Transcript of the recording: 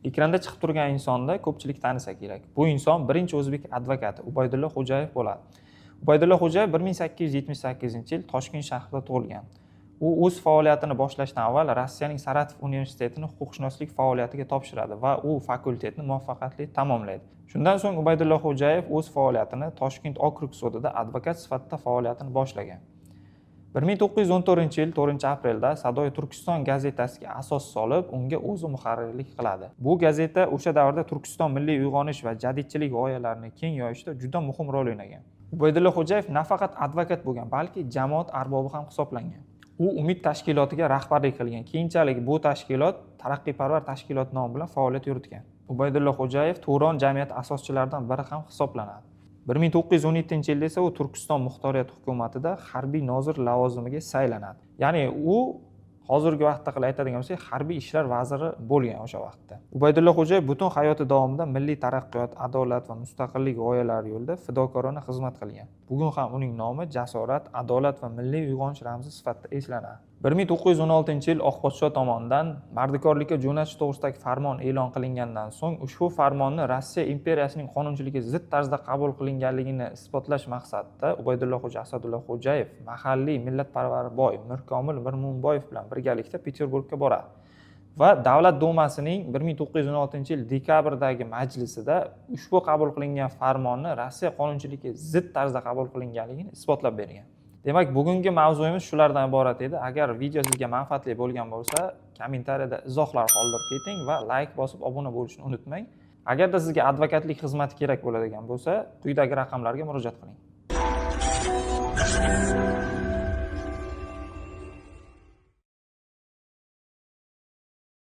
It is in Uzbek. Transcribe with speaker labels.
Speaker 1: Ekranda chiqib turgan insonni ko'pchilik tanisa kerak. Bu inson birinchi o'zbek advokati Ubaydulla Xo'jayev bo'ladi. Ubaydulla Xo'jayev 1878-yil Toshkent shahrida tug'ilgan. U o'z faoliyatini boshlashdan avval Rossiyaning Saratov universitetini huquqshunoslik faoliyatiga topshiradi va u fakultetni muvaffaqiyatli tamomlaydi. Shundan so'ng Ubaydulla Xo'jayev o'z faoliyatini Toshkent okrug sudida advokat sifatida faoliyatini boshlagan. 1914-yil 4-aprelda Sadoy Turkiston gazetasiga asos solib, unga o'zi muharrirlik qiladi. Bu gazeta o'sha davrda Turkiston milliy uyg'onish va jadidchilik g'oyalarini keng yoyishda juda muhim rol o'ynagan. Ubaydulla Xo'jayev nafaqat advokat bo'lgan, balki jamoat arbobi ham hisoblangan. U Umid tashkilotiga rahbarlik qilgan. Keyinchalik bu tashkilot Taraqqiyparvar tashkilot nomi bilan faoliyat yuritgan. Ubaydulla Xo'jayev Turon jamiyati asoschilaridan biri ham hisoblanadi. 1917-yilda esa u Turkiston muxtoriyat hukumatida harbiy nozir lavozimiga saylanadi. Ya'ni u hozirgi vaqtda qilib aytadigan bo'lsak, harbiy ishlar vaziri bo'lgan o'sha vaqtda. Ubaydulla Xo'jayev butun hayoti davomida milliy taraqqiyot, adolat va mustaqillik g'oyalari yo'lida fidokorona xizmat qilgan. Bugun ham uning nomi jasorat, adolat va milliy uyg'onish ramzi sifatida eslanadi. 1916-yil Oqpodsho tomonidan mardikorlikka jo'natish to'g'risidagi farmon e'lon qilingandan so'ng ushbu farmonni Rossiya imperiyasining qonunchiligiga zid tarzda qabul qilinganligini isbotlash maqsadida Ubaydulla Xo'ja Asadulla Xo'jayev mahalliy millatparvar boy Mirkomil Mirmunboyev bilan birgalikda Peterburgga boradi va Davlat dumasining 1916-yil dekabrdagi majlisida ushbu qabul qilingan farmonni Rossiya qonunchiligiga zid tarzda qabul qilinganligini isbotlab bergan. Demak, bugungi mavzuyimiz shulardan iborat edi. Agar video sizga manfaatli bo'lgan bo'lsa, kommentariyada izohlar qoldirib keting va like bosib obuna bo'lishni unutmang. Agarda sizga advokatlik xizmati kerak bo'ladigan bo'lsa, quyidagi raqamlarga murojaat qiling.